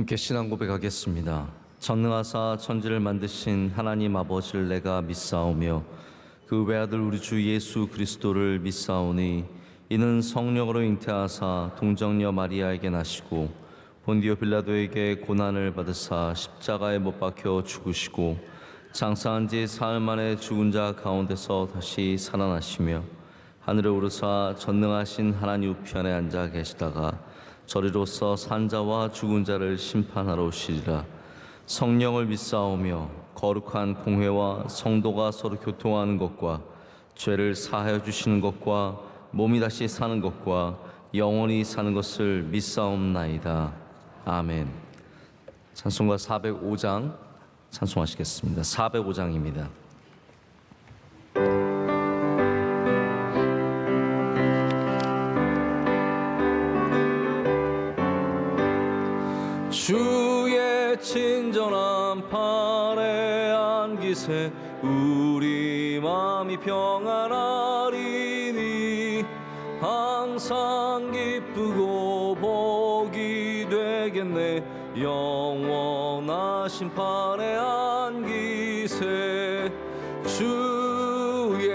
함께 신앙 고백하겠습니다. 전능하사 천지를 만드신 하나님 아버지를 내가 믿사오며 그 외아들 우리 주 예수 그리스도를 믿사오니 이는 성령으로 잉태하사 동정녀 마리아에게 나시고 본디오 빌라도에게 고난을 받으사 십자가에 못 박혀 죽으시고 장사한 지 사흘 만에 죽은 자 가운데서 다시 살아나시며 하늘에 오르사 전능하신 하나님 우편에 앉아 계시다가 저리로서 산자와 죽은 자를 심판하러 오시리라. 성령을 믿사오며 거룩한 공회와 성도가 서로 교통하는 것과 죄를 사하여 주시는 것과 몸이 다시 사는 것과 영원히 사는 것을 믿사옵나이다. 아멘. 찬송가 405장 찬송하시겠습니다. 405장입니다. 주의 친절한 팔에 안기세 우리 마음이 평안하리니 항상 기쁘고 복이 되겠네. 영원하신 팔에 안기세 주의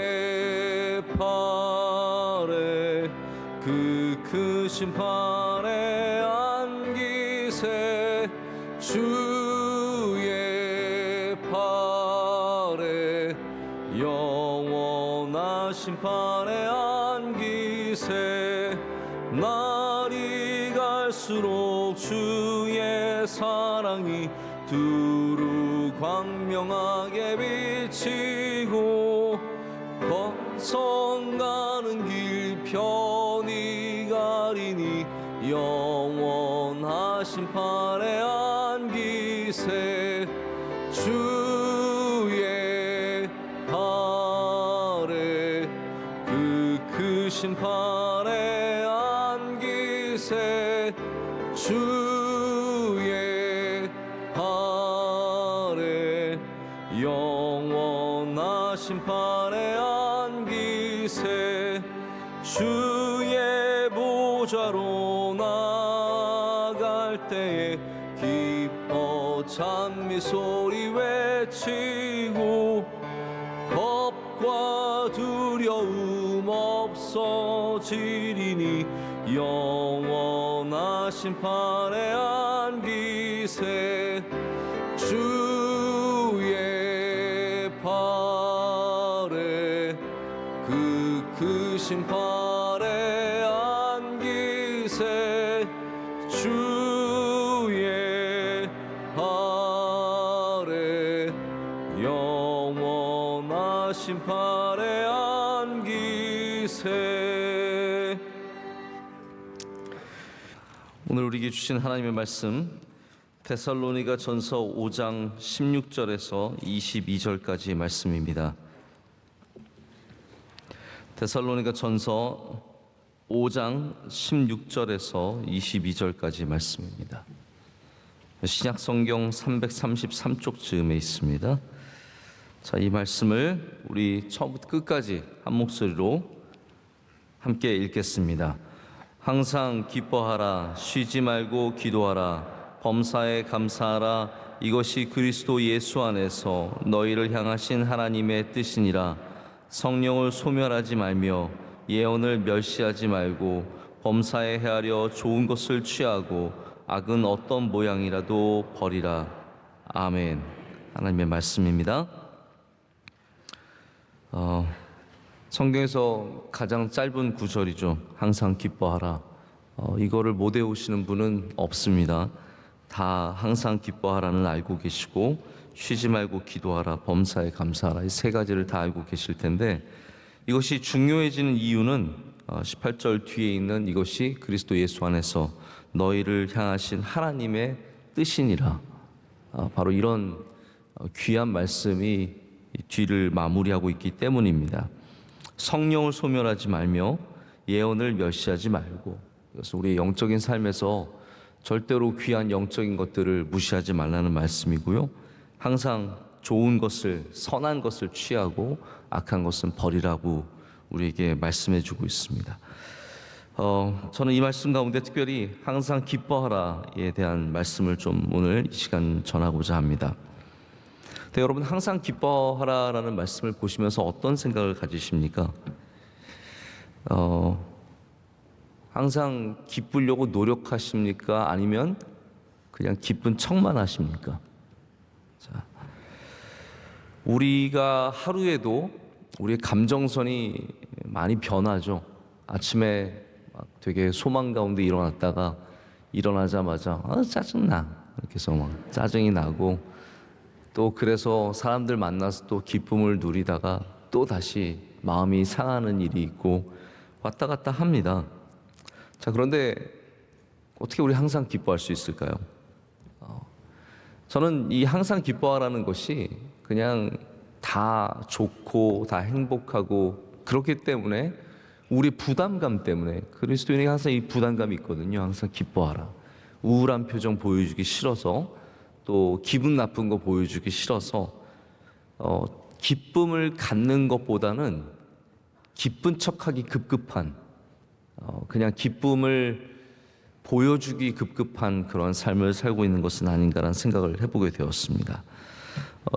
팔에 그 크신 팔에 안기세 주의 팔에 영원하신 팔에 안기세 날이 갈수록 주의 사랑이 두루 광명하게 비치고 거성 가는 길 편히 가리니 영원하신 팔에 안기세 주의 팔에 그 크신 팔에 안기세 주의 팔에 영원하신 팔에 안기세 주의 보좌로 나갈 때에 기뻐 찬미 소리 외치고 겁과 두려움 없어지리니 영원하신 팔에 안기세 주의 팔에 그 크신 팔에 안기세 주의 팔에 영원하신 팔에 안기세. 오늘 우리에게 주신 하나님의 말씀 데살로니가 전서 5장 16절에서 22절까지 말씀입니다. 데살로니가 전서 5장 16절에서 22절까지 말씀입니다. 신약 성경 333쪽 즈음에 있습니다. 자, 이 말씀을 우리 처음부터 끝까지 한 목소리로 함께 읽겠습니다. 항상 기뻐하라, 쉬지 말고 기도하라, 범사에 감사하라. 이것이 그리스도 예수 안에서 너희를 향하신 하나님의 뜻이니라. 성령을 소멸하지 말며 예언을 멸시하지 말고 범사에 헤아려 좋은 것을 취하고 악은 어떤 모양이라도 버리라. 아멘. 하나님의 말씀입니다. 성경에서 가장 짧은 구절이죠. 항상 기뻐하라. 이거를 못 외우시는 분은 없습니다. 다 항상 기뻐하라는 알고 계시고 쉬지 말고 기도하라, 범사에 감사하라, 이 세 가지를 다 알고 계실 텐데 이것이 중요해지는 이유는 18절 뒤에 있는 이것이 그리스도 예수 안에서 너희를 향하신 하나님의 뜻이니라. 바로 이런 귀한 말씀이 뒤를 마무리하고 있기 때문입니다. 성령을 소멸하지 말며 예언을 멸시하지 말고, 그래서 우리의 영적인 삶에서 절대로 귀한 영적인 것들을 무시하지 말라는 말씀이고요. 항상 좋은 것을, 선한 것을 취하고 악한 것은 버리라고 우리에게 말씀해 주고 있습니다. 저는 이 말씀 가운데 특별히 항상 기뻐하라에 대한 말씀을 좀 오늘 이 시간 전하고자 합니다. 근데 여러분, 항상 기뻐하라라는 말씀을 보시면서 어떤 생각을 가지십니까? 항상 기쁘려고 노력하십니까? 아니면 그냥 기쁜 척만 하십니까? 자, 우리가 하루에도 우리의 감정선이 많이 변하죠. 아침에 막 되게 소망 가운데 일어났다가 일어나자마자 짜증나 이렇게 해서 막 짜증이 나고, 또 그래서 사람들 만나서 또 기쁨을 누리다가 또 다시 마음이 상하는 일이 있고 왔다 갔다 합니다. 자, 그런데 어떻게 우리 항상 기뻐할 수 있을까요? 저는 이 항상 기뻐하라는 것이 그냥 다 좋고 다 행복하고 그렇기 때문에, 우리 부담감 때문에, 그리스도인에게 항상 이 부담감이 있거든요. 항상 기뻐하라. 우울한 표정 보여주기 싫어서, 또 기분 나쁜 거 보여주기 싫어서 기쁨을 갖는 것보다는 기쁜 척하기 급급한, 그냥 기쁨을 보여주기 급급한 그런 삶을 살고 있는 것은 아닌가라는 생각을 해보게 되었습니다.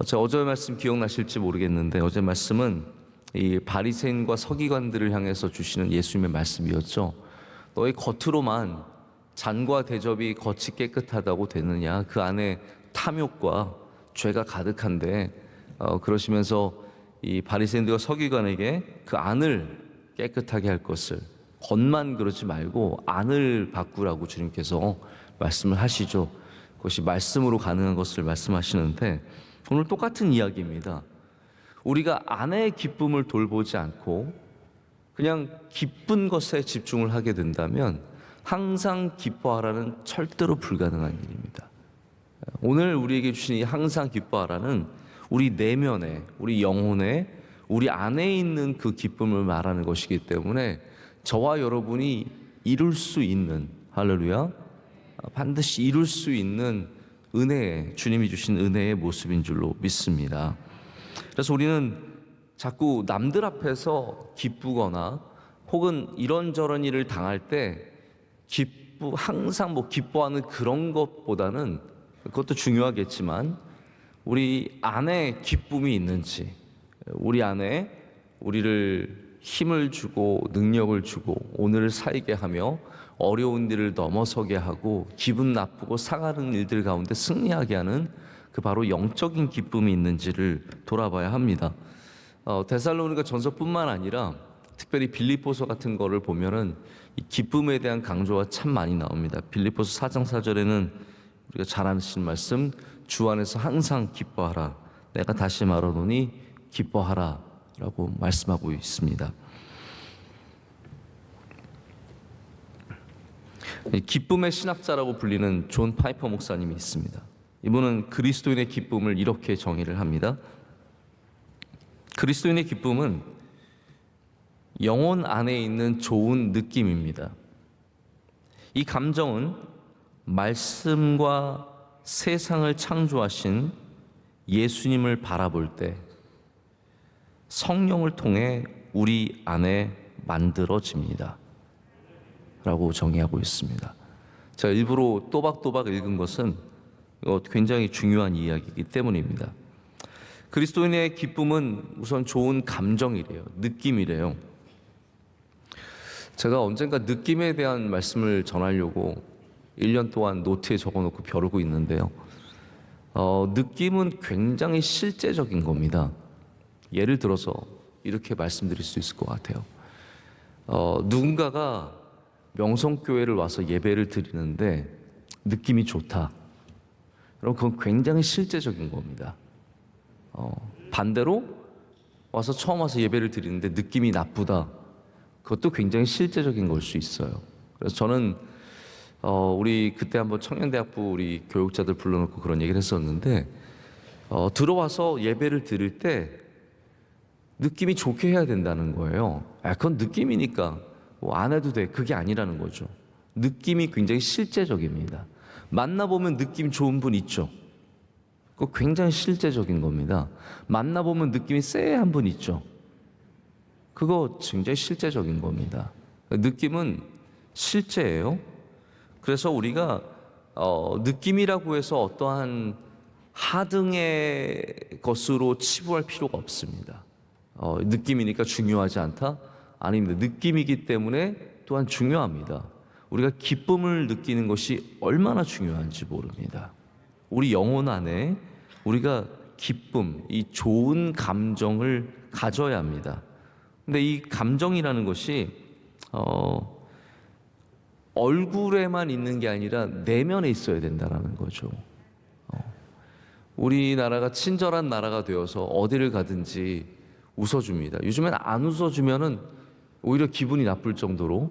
제가 어제 말씀 기억나실지 모르겠는데, 어제 말씀은 이 바리새인과 서기관들을 향해서 주시는 예수님의 말씀이었죠. 너희 겉으로만 잔과 대접이 겉이 깨끗하다고 되느냐? 그 안에 탐욕과 죄가 가득한데, 그러시면서 이 바리새인들과 서기관에게 그 안을 깨끗하게 할 것을, 겉만 그러지 말고 안을 바꾸라고 주님께서 말씀을 하시죠. 그것이 말씀으로 가능한 것을 말씀하시는데, 오늘 똑같은 이야기입니다. 우리가 안의 기쁨을 돌보지 않고 그냥 기쁜 것에 집중을 하게 된다면 항상 기뻐하라는 절대로 불가능한 일입니다. 오늘 우리에게 주신 이 항상 기뻐하라는 우리 내면에, 우리 영혼에, 우리 안에 있는 그 기쁨을 말하는 것이기 때문에 저와 여러분이 이룰 수 있는, 할렐루야, 반드시 이룰 수 있는 은혜의, 주님이 주신 은혜의 모습인 줄로 믿습니다. 그래서 우리는 자꾸 남들 앞에서 기쁘거나 혹은 이런저런 일을 당할 때 항상 기뻐하는 그런 것보다는, 그것도 중요하겠지만 우리 안에 기쁨이 있는지, 우리 안에 우리를 힘을 주고 능력을 주고 오늘을 살게 하며 어려운 일을 넘어서게 하고 기분 나쁘고 상하는 일들 가운데 승리하게 하는 그 바로 영적인 기쁨이 있는지를 돌아봐야 합니다. 데살로니가 전서뿐만 아니라 특별히 빌립보서 같은 거를 보면은 이 기쁨에 대한 강조가 참 많이 나옵니다. 빌립보서 4장 4절에는 우리가 잘 아시는 말씀, 주 안에서 항상 기뻐하라. 내가 다시 말하노니 기뻐하라 라고 말씀하고 있습니다. 기쁨의 신학자라고 불리는 존 파이퍼 목사님이 있습니다. 이분은 그리스도인의 기쁨을 이렇게 정의를 합니다. 그리스도인의 기쁨은 영혼 안에 있는 좋은 느낌입니다. 이 감정은 말씀과 세상을 창조하신 예수님을 바라볼 때 성령을 통해 우리 안에 만들어집니다 라고 정의하고 있습니다. 제가 일부러 또박또박 읽은 것은 굉장히 중요한 이야기이기 때문입니다. 그리스도인의 기쁨은 우선 좋은 감정이래요. 느낌이래요. 제가 언젠가 느낌에 대한 말씀을 전하려고 1년 동안 노트에 적어놓고 벼르고 있는데요. 느낌은 굉장히 실제적인 겁니다. 예를 들어서 이렇게 말씀드릴 수 있을 것 같아요. 누군가가 명성교회를 와서 예배를 드리는데 느낌이 좋다. 그럼 그건 굉장히 실제적인 겁니다. 반대로 와서 처음 와서 예배를 드리는데 느낌이 나쁘다. 그것도 굉장히 실제적인 걸 수 있어요. 그래서 저는 우리 그때 한번 청년대학부 우리 교육자들 불러놓고 그런 얘기를 했었는데, 들어와서 예배를 드릴 때 느낌이 좋게 해야 된다는 거예요. 그건 느낌이니까 안 해도 돼. 그게 아니라는 거죠. 느낌이 굉장히 실제적입니다. 만나보면 느낌 좋은 분 있죠. 그거 굉장히 실제적인 겁니다. 만나보면 느낌이 쎄한 분 있죠. 그거 굉장히 실제적인 겁니다. 느낌은 실제예요. 그래서 우리가 느낌이라고 해서 어떠한 하등의 것으로 치부할 필요가 없습니다. 느낌이니까 중요하지 않다? 아닙니다. 느낌이기 때문에 또한 중요합니다. 우리가 기쁨을 느끼는 것이 얼마나 중요한지 모릅니다. 우리 영혼 안에 우리가 기쁨, 이 좋은 감정을 가져야 합니다. 근데 이 감정이라는 것이 얼굴에만 있는 게 아니라 내면에 있어야 된다는 거죠. 우리나라가 친절한 나라가 되어서 어디를 가든지 웃어줍니다. 요즘엔 안 웃어주면은 오히려 기분이 나쁠 정도로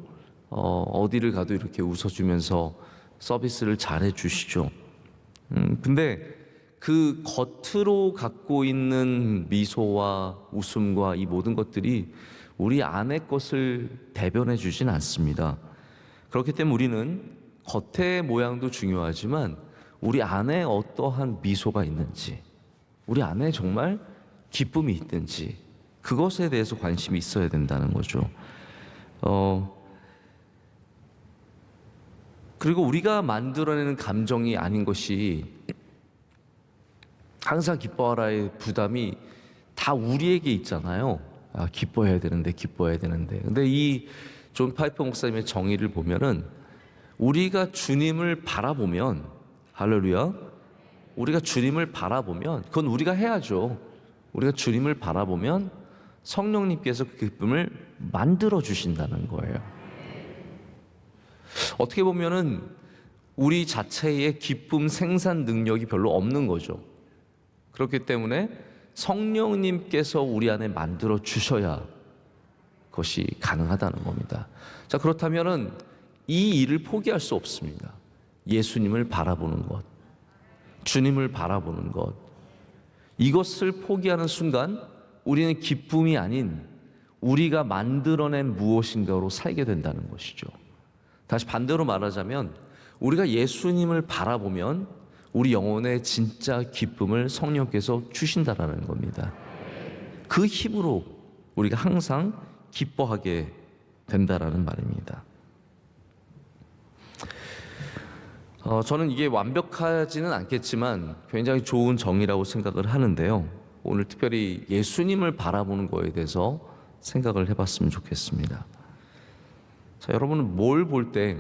어디를 가도 이렇게 웃어주면서 서비스를 잘해 주시죠. 근데 그 겉으로 갖고 있는 미소와 웃음과 이 모든 것들이 우리 안의 것을 대변해 주진 않습니다. 그렇기 때문에 우리는 겉의 모양도 중요하지만 우리 안에 어떠한 미소가 있는지, 우리 안에 정말 기쁨이 있든지 그것에 대해서 관심이 있어야 된다는 거죠. 그리고 우리가 만들어내는 감정이 아닌 것이 항상 기뻐하라의 부담이 다 우리에게 있잖아요. 기뻐해야 되는데, 기뻐해야 되는데. 근데 이 존 파이퍼 목사님의 정의를 보면은 우리가 주님을 바라보면, 할렐루야, 우리가 주님을 바라보면 그건 우리가 해야죠. 우리가 주님을 바라보면 성령님께서 그 기쁨을 만들어 주신다는 거예요. 어떻게 보면은 우리 자체의 기쁨 생산 능력이 별로 없는 거죠. 그렇기 때문에 성령님께서 우리 안에 만들어 주셔야 그것이 가능하다는 겁니다. 자, 그렇다면은 이 일을 포기할 수 없습니다. 예수님을 바라보는 것, 주님을 바라보는 것, 이것을 포기하는 순간 우리는 기쁨이 아닌 우리가 만들어낸 무엇인가로 살게 된다는 것이죠. 다시 반대로 말하자면 우리가 예수님을 바라보면 우리 영혼의 진짜 기쁨을 성령께서 주신다라는 겁니다. 그 힘으로 우리가 항상 기뻐하게 된다라는 말입니다. 저는 이게 완벽하지는 않겠지만 굉장히 좋은 정의라고 생각을 하는데요. 오늘 특별히 예수님을 바라보는 거에 대해서 생각을 해봤으면 좋겠습니다. 자, 여러분은 뭘 볼 때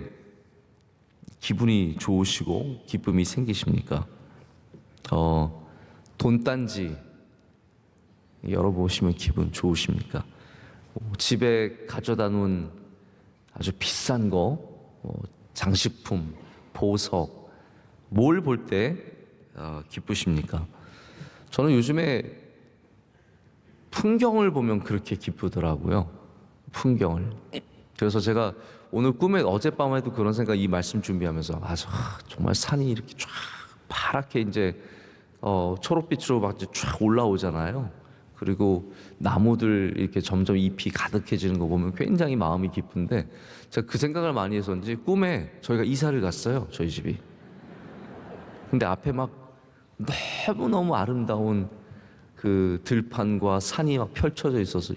기분이 좋으시고 기쁨이 생기십니까? 돈단지 열어보시면 기분 좋으십니까? 집에 가져다 놓은 아주 비싼 거, 장식품, 보석, 뭘 볼 때 기쁘십니까? 저는 요즘에 풍경을 보면 그렇게 기쁘더라고요. 풍경을. 그래서 제가 오늘 꿈에 어젯밤에도 그런 생각, 이 말씀 준비하면서 정말 산이 이렇게 쫙 파랗게 이제 초록빛으로 막 쫙 올라오잖아요. 그리고 나무들 이렇게 점점 잎이 가득해지는 거 보면 굉장히 마음이 기쁜데, 제가 그 생각을 많이 해서인지 꿈에 저희가 이사를 갔어요, 저희 집이. 근데 앞에 막 너무너무 아름다운 그 들판과 산이 막 펼쳐져 있어서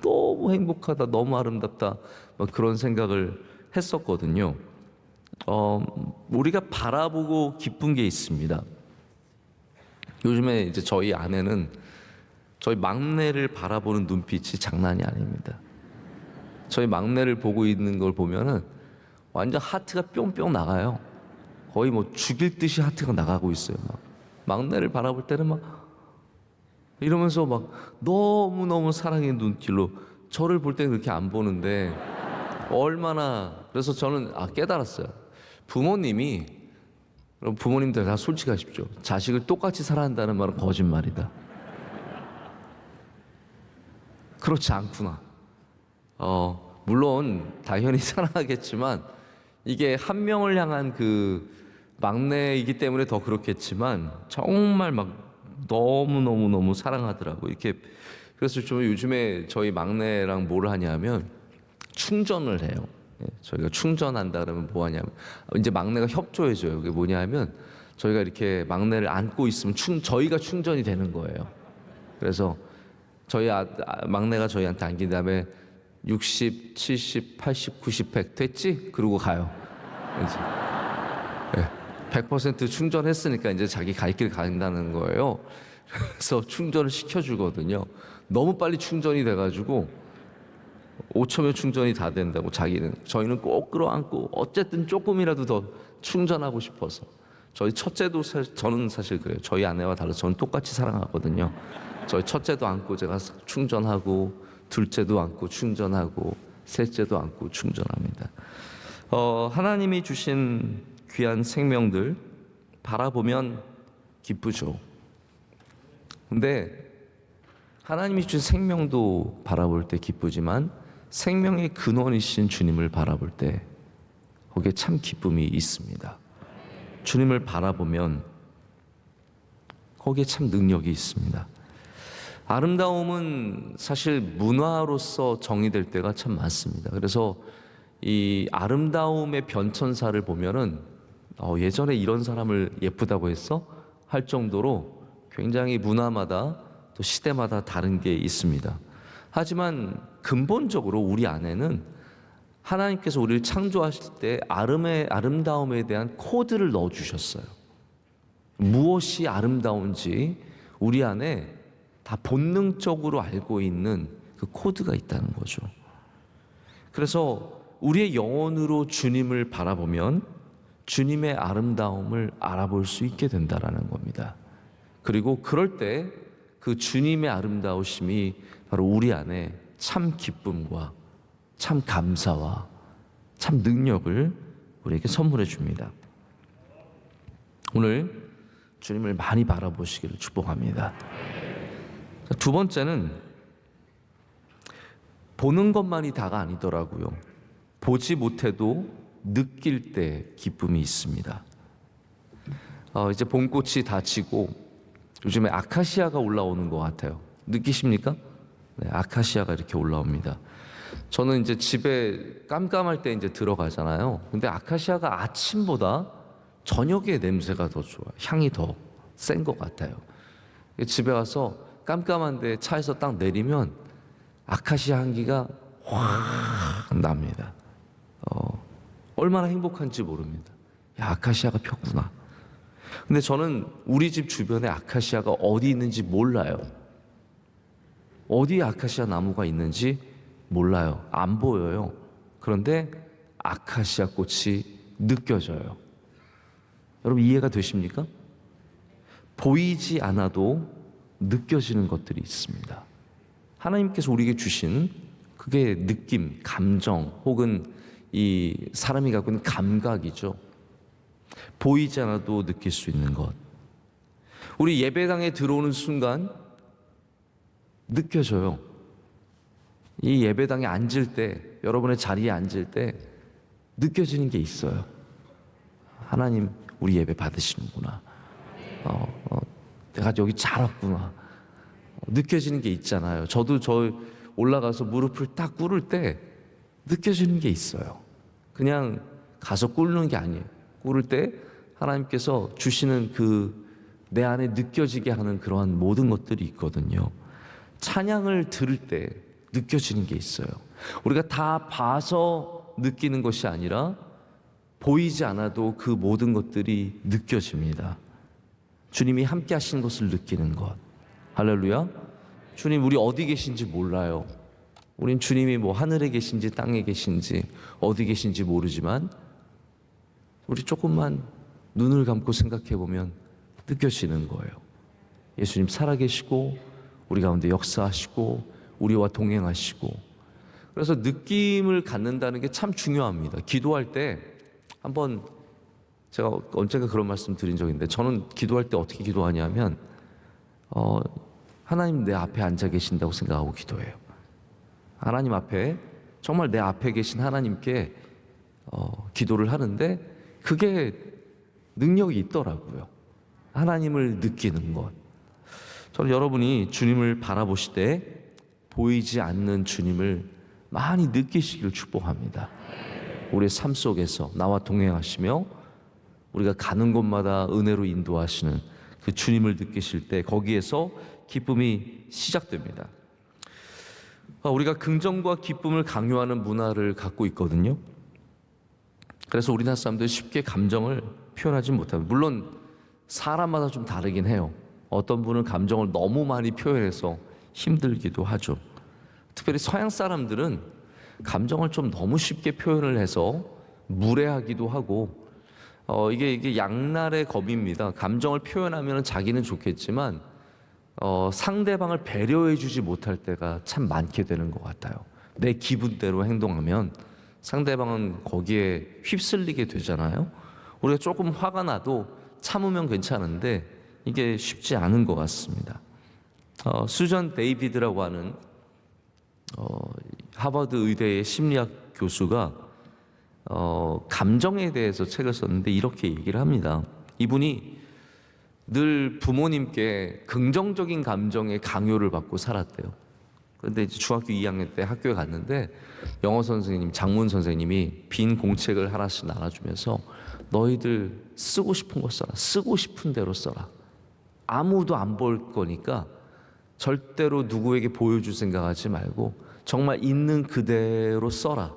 너무 행복하다, 너무 아름답다, 막 그런 생각을 했었거든요. 우리가 바라보고 기쁜 게 있습니다. 요즘에 이제 저희 아내는 저희 막내를 바라보는 눈빛이 장난이 아닙니다. 저희 막내를 보고 있는 걸 보면은 완전 하트가 뿅뿅 나가요. 거의 뭐 죽일 듯이 하트가 나가고 있어요. 막내를 바라볼 때는 막 이러면서 막 너무너무 사랑의 눈길로, 저를 볼 때는 그렇게 안 보는데 얼마나. 그래서 저는 깨달았어요. 부모님들 다 솔직하십시오. 자식을 똑같이 사랑한다는 말은 거짓말이다. 그렇지 않구나. 물론 당연히 사랑하겠지만 이게 한 명을 향한 그 막내이기 때문에 더 그렇겠지만 정말 막 너무 사랑하더라고. 이렇게. 그래서 좀 요즘에 저희 막내랑 뭘 하냐면 충전을 해요. 저희가 충전한다 그러면 뭐 하냐면 이제 막내가 협조해줘요. 그게 뭐냐면 저희가 이렇게 막내를 안고 있으면 저희가 충전이 되는 거예요. 그래서 저희 막내가 저희한테 안긴 다음에 60, 70, 80, 90, 100 됐지? 그러고 가요. 이제 100% 충전했으니까 이제 자기 갈 길 간다는 거예요. 그래서 충전을 시켜주거든요. 너무 빨리 충전이 돼가지고 5초면 충전이 다 된다고 저희는 꼭 끌어안고 어쨌든 조금이라도 더 충전하고 싶어서. 저희 첫째도 저는 사실 그래요. 저희 아내와 달라서 저는 똑같이 사랑하거든요. 저희 첫째도 안고 제가 충전하고, 둘째도 안고 충전하고, 셋째도 안고 충전합니다. 하나님이 주신 귀한 생명들 바라보면 기쁘죠. 근데 하나님이 주신 생명도 바라볼 때 기쁘지만 생명의 근원이신 주님을 바라볼 때 거기에 참 기쁨이 있습니다. 주님을 바라보면 거기에 참 능력이 있습니다. 아름다움은 사실 문화로서 정의될 때가 참 많습니다. 그래서 이 아름다움의 변천사를 보면은 예전에 이런 사람을 예쁘다고 했어? 할 정도로 굉장히 문화마다 또 시대마다 다른 게 있습니다. 하지만 근본적으로 우리 안에는 하나님께서 우리를 창조하실 때 아름다움에 대한 코드를 넣어주셨어요. 무엇이 아름다운지 우리 안에 다 본능적으로 알고 있는 그 코드가 있다는 거죠. 그래서 우리의 영혼으로 주님을 바라보면 주님의 아름다움을 알아볼 수 있게 된다라는 겁니다. 그리고 그럴 때 그 주님의 아름다우심이 바로 우리 안에 참 기쁨과 참 감사와 참 능력을 우리에게 선물해 줍니다. 오늘 주님을 많이 바라보시기를 축복합니다. 두 번째는 보는 것만이 다가 아니더라고요. 보지 못해도 느낄 때 기쁨이 있습니다. 이제 봄꽃이 다 지고 요즘에 아카시아가 올라오는 것 같아요. 느끼십니까? 네, 아카시아가 이렇게 올라옵니다. 저는 이제 집에 깜깜할 때 이제 들어가잖아요. 근데 아카시아가 아침보다 저녁에 냄새가 더 좋아요. 향이 더 센 것 같아요. 집에 와서 깜깜한데 차에서 딱 내리면 아카시아 향기가 확 납니다. 얼마나 행복한지 모릅니다. 야, 아카시아가 폈구나. 근데 저는 우리 집 주변에 아카시아가 어디 있는지 몰라요. 어디에 아카시아 나무가 있는지 몰라요. 안 보여요. 그런데 아카시아 꽃이 느껴져요. 여러분 이해가 되십니까? 보이지 않아도 느껴지는 것들이 있습니다. 하나님께서 우리에게 주신 그게 느낌, 감정 혹은 이 사람이 갖고 있는 감각이죠. 보이지 않아도 느낄 수 있는 것. 우리 예배당에 들어오는 순간 느껴져요. 이 예배당에 앉을 때, 여러분의 자리에 앉을 때 느껴지는 게 있어요. 하나님 우리 예배 받으시는구나. 내가 여기 잘 왔구나. 느껴지는 게 있잖아요. 저도 저 올라가서 무릎을 딱 꿇을 때 느껴지는 게 있어요. 그냥 가서 꿇는 게 아니에요. 꿇을 때 하나님께서 주시는 그 내 안에 느껴지게 하는 그러한 모든 것들이 있거든요. 찬양을 들을 때 느껴지는 게 있어요. 우리가 다 봐서 느끼는 것이 아니라 보이지 않아도 그 모든 것들이 느껴집니다. 주님이 함께 하시는 것을 느끼는 것. 할렐루야. 주님 우리 어디 계신지 몰라요. 우린 주님이 뭐 하늘에 계신지 땅에 계신지 어디 계신지 모르지만 우리 조금만 눈을 감고 생각해 보면 느껴지는 거예요. 예수님 살아계시고 우리 가운데 역사하시고 우리와 동행하시고, 그래서 느낌을 갖는다는 게 참 중요합니다. 기도할 때 한번 제가 언젠가 그런 말씀 드린 적이 있는데, 저는 기도할 때 어떻게 기도하냐면 하나님 내 앞에 앉아 계신다고 생각하고 기도해요. 하나님 앞에, 정말 내 앞에 계신 하나님께 기도를 하는데 그게 능력이 있더라고요. 하나님을 느끼는 것. 저는 여러분이 주님을 바라보실 때 보이지 않는 주님을 많이 느끼시기를 축복합니다. 우리의 삶 속에서 나와 동행하시며 우리가 가는 곳마다 은혜로 인도하시는 그 주님을 느끼실 때 거기에서 기쁨이 시작됩니다. 우리가 긍정과 기쁨을 강요하는 문화를 갖고 있거든요. 그래서 우리나라 사람들이 쉽게 감정을 표현하지 못합니다. 물론 사람마다 좀 다르긴 해요. 어떤 분은 감정을 너무 많이 표현해서 힘들기도 하죠. 특별히 서양 사람들은 감정을 좀 너무 쉽게 표현을 해서 무례하기도 하고, 이게 양날의 검입니다. 감정을 표현하면 자기는 좋겠지만 상대방을 배려해주지 못할 때가 참 많게 되는 것 같아요. 내 기분대로 행동하면 상대방은 거기에 휩쓸리게 되잖아요. 우리가 조금 화가 나도 참으면 괜찮은데 이게 쉽지 않은 것 같습니다. 수전 데이비드라고 하는 하버드 의대의 심리학 교수가 감정에 대해서 책을 썼는데 이렇게 얘기를 합니다. 이분이 늘 부모님께 긍정적인 감정의 강요를 받고 살았대요. 그런데 이제 중학교 2학년 때 학교에 갔는데 영어 선생님, 장문 선생님이 빈 공책을 하나씩 나눠주면서 너희들 쓰고 싶은 거 써라. 쓰고 싶은 대로 써라. 아무도 안 볼 거니까 절대로 누구에게 보여줄 생각하지 말고 정말 있는 그대로 써라.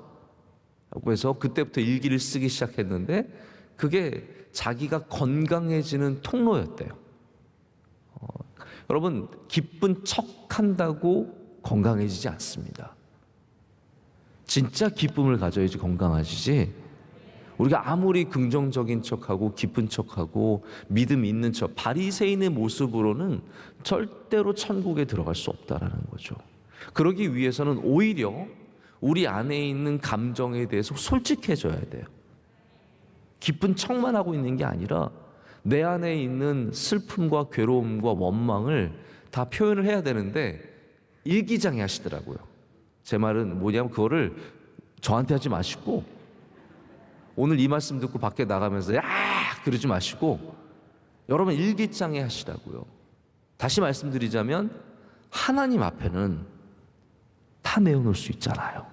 그래서 그때부터 일기를 쓰기 시작했는데 그게 자기가 건강해지는 통로였대요. 여러분, 기쁜 척 한다고 건강해지지 않습니다. 진짜 기쁨을 가져야지 건강해지지. 우리가 아무리 긍정적인 척하고 기쁜 척하고 믿음 있는 척, 바리새인의 모습으로는 절대로 천국에 들어갈 수 없다라는 거죠. 그러기 위해서는 오히려 우리 안에 있는 감정에 대해서 솔직해져야 돼요. 기쁜 척만 하고 있는 게 아니라 내 안에 있는 슬픔과 괴로움과 원망을 다 표현을 해야 되는데 일기장에 하시더라고요. 제 말은 뭐냐면 그거를 저한테 하지 마시고 오늘 이 말씀 듣고 밖에 나가면서 야 그러지 마시고 여러분 일기장에 하시라고요. 다시 말씀드리자면 하나님 앞에는 다 내어놓을 수 있잖아요.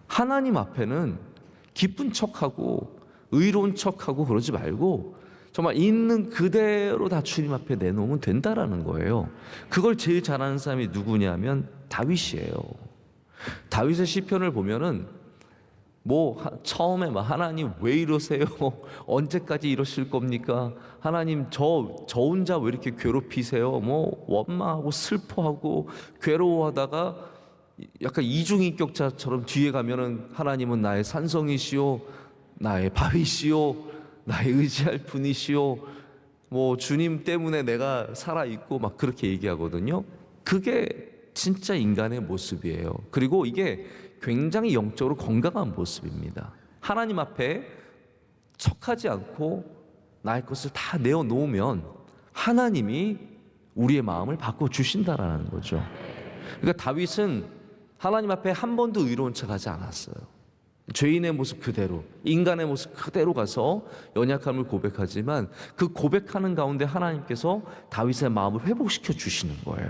하나님 앞에는 기쁜 척하고 의로운 척하고 그러지 말고 정말 있는 그대로 다 주님 앞에 내놓으면 된다라는 거예요. 그걸 제일 잘하는 사람이 누구냐면 다윗이에요. 다윗의 시편을 보면은 처음에 하나님 왜 이러세요? 언제까지 이러실 겁니까? 하나님 저 혼자 왜 이렇게 괴롭히세요? 원망하고 슬퍼하고 괴로워하다가 약간 이중인격자처럼 뒤에 가면은 하나님은 나의 산성이시오, 나의 바위시오, 나의 의지할 분이시오, 주님 때문에 내가 살아있고 막 그렇게 얘기하거든요. 그게 진짜 인간의 모습이에요. 그리고 이게 굉장히 영적으로 건강한 모습입니다. 하나님 앞에 척하지 않고 나의 것을 다 내어놓으면 하나님이 우리의 마음을 바꿔주신다라는 거죠. 그러니까 다윗은 하나님 앞에 한 번도 의로운 척하지 않았어요. 죄인의 모습 그대로, 인간의 모습 그대로 가서 연약함을 고백하지만 그 고백하는 가운데 하나님께서 다윗의 마음을 회복시켜 주시는 거예요.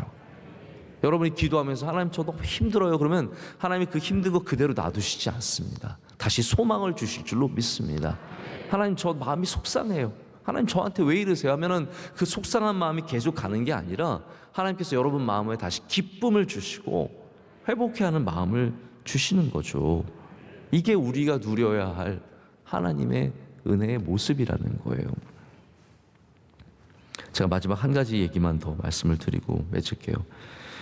여러분이 기도하면서 하나님 저 너무 힘들어요 그러면 하나님이 그 힘든 거 그대로 놔두시지 않습니다. 다시 소망을 주실 줄로 믿습니다. 하나님 저 마음이 속상해요. 하나님 저한테 왜 이러세요 하면은 그 속상한 마음이 계속 가는 게 아니라 하나님께서 여러분 마음에 다시 기쁨을 주시고 회복해 하는 마음을 주시는 거죠. 이게 우리가 누려야 할 하나님의 은혜의 모습이라는 거예요. 제가 마지막 한 가지 얘기만 더 말씀을 드리고 맺을게요.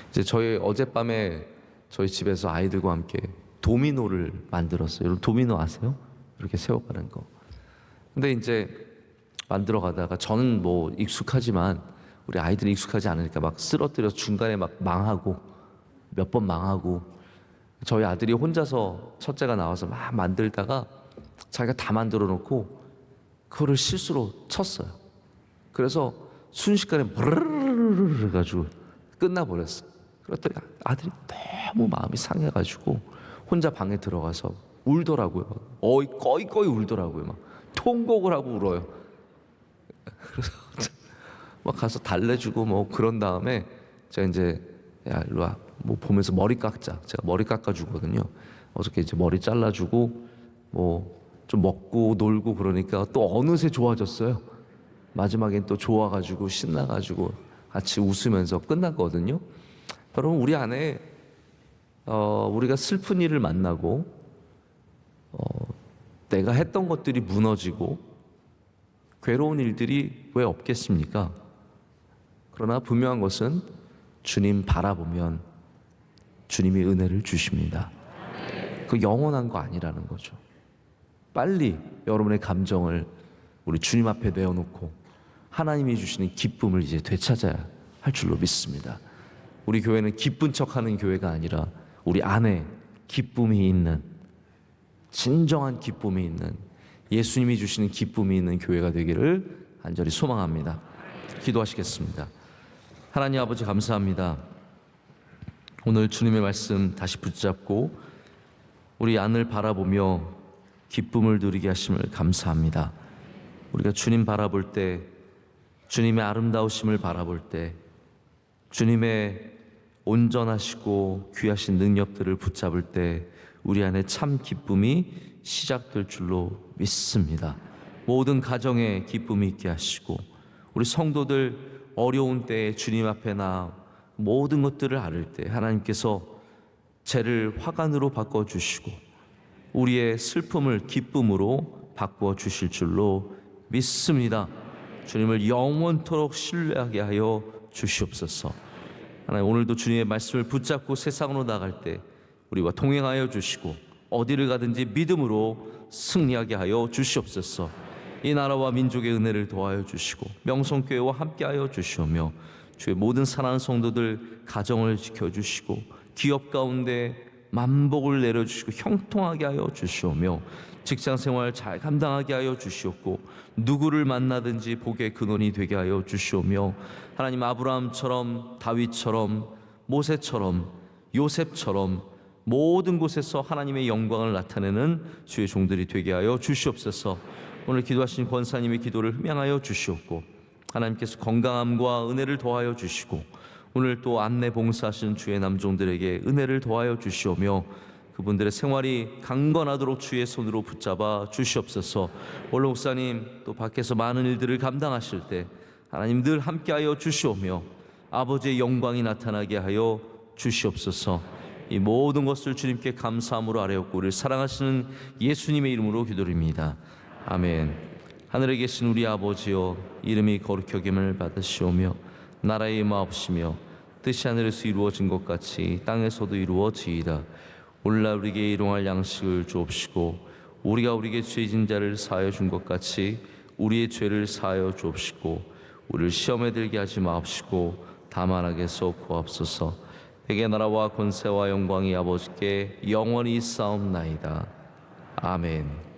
이제 저희 어젯밤에 저희 집에서 아이들과 함께 도미노를 만들었어요. 여러분 도미노 아세요? 이렇게 세워가는 거. 근데 이제 만들어 가다가 저는 익숙하지만 우리 아이들은 익숙하지 않으니까 막 쓰러뜨려서 중간에 막 망하고 몇 번 망하고 저희 아들이 혼자서 첫째가 나와서 막 만들다가 자기가 다 만들어 놓고 그거를 실수로 쳤어요. 그래서 순식간에 브르르르 해가지고 끝나버렸어. 그랬더니 아들이 너무 마음이 상해가지고 혼자 방에 들어가서 울더라고요. 꺼이 울더라고요. 막 통곡을 하고 울어요. 그래서 막 가서 달래주고 그런 다음에 제가 이제 야 일로 와 보면서 머리 깎자. 제가 머리 깎아주거든요. 어저께 이제 머리 잘라주고 좀 먹고 놀고 그러니까 또 어느새 좋아졌어요. 마지막엔 또 좋아가지고 신나가지고 같이 웃으면서 끝났거든요. 여러분 우리 안에 우리가 슬픈 일을 만나고 내가 했던 것들이 무너지고 괴로운 일들이 왜 없겠습니까? 그러나 분명한 것은 주님 바라보면 주님이 은혜를 주십니다. 그 영원한 거 아니라는 거죠. 빨리 여러분의 감정을 우리 주님 앞에 내어놓고 하나님이 주시는 기쁨을 이제 되찾아야 할 줄로 믿습니다. 우리 교회는 기쁜 척하는 교회가 아니라 우리 안에 기쁨이 있는, 진정한 기쁨이 있는, 예수님이 주시는 기쁨이 있는 교회가 되기를 간절히 소망합니다. 기도하시겠습니다. 하나님 아버지 감사합니다. 오늘 주님의 말씀 다시 붙잡고 우리 안을 바라보며 기쁨을 누리게 하심을 감사합니다. 우리가 주님 바라볼 때, 주님의 아름다우심을 바라볼 때, 주님의 온전하시고 귀하신 능력들을 붙잡을 때 우리 안에 참 기쁨이 시작될 줄로 믿습니다. 모든 가정에 기쁨이 있게 하시고 우리 성도들 어려운 때에 주님 앞에 나아 모든 것들을 앓을 때 하나님께서 죄를 화관으로 바꿔주시고 우리의 슬픔을 기쁨으로 바꾸어 주실 줄로 믿습니다. 주님을 영원토록 신뢰하게 하여 주시옵소서. 하나님, 오늘도 주님의 말씀을 붙잡고 세상으로 나갈 때 우리와 동행하여 주시고 어디를 가든지 믿음으로 승리하게 하여 주시옵소서. 이 나라와 민족의 은혜를 도와여 주시고 명성교회와 함께하여 주시오며 주의 모든 사랑하는 성도들 가정을 지켜주시고 기업 가운데 만복을 내려주시고 형통하게 하여 주시오며 직장생활 잘 감당하게 하여 주시옵고 누구를 만나든지 복의 근원이 되게 하여 주시오며 하나님, 아브라함처럼 다윗처럼 모세처럼 요셉처럼 모든 곳에서 하나님의 영광을 나타내는 주의 종들이 되게 하여 주시옵소서. 오늘 기도하신 권사님의 기도를 흠양하여 주시옵고 하나님께서 건강함과 은혜를 더하여 주시고 오늘 또 안내 봉사하시는 주의 남종들에게 은혜를 더하여 주시오며 그분들의 생활이 강건하도록 주의 손으로 붙잡아 주시옵소서. 원로 목사님 또 밖에서 많은 일들을 감당하실 때 하나님 늘 함께하여 주시오며 아버지의 영광이 나타나게 하여 주시옵소서. 이 모든 것을 주님께 감사함으로 아뢰었고 우리를 사랑하시는 예수님의 이름으로 기도드립니다. 아멘. 하늘에 계신 우리 아버지여, 이름이 거룩히 여김을 받으시오며 나라의 임하옵시며 뜻이 하늘에서 이루어진 것 같이 땅에서도 이루어지이다. 오늘날 우리에게 일용할 양식을 주옵시고 우리가 우리에게 죄진 자를 사하여 준 것 같이 우리의 죄를 사하여 주옵시고 우리를 시험에 들게 하지 마옵시고 다만 악에서 구하옵소서. 대개 나라와 권세와 영광이 아버지께 영원히 있사옵나이다. 아멘.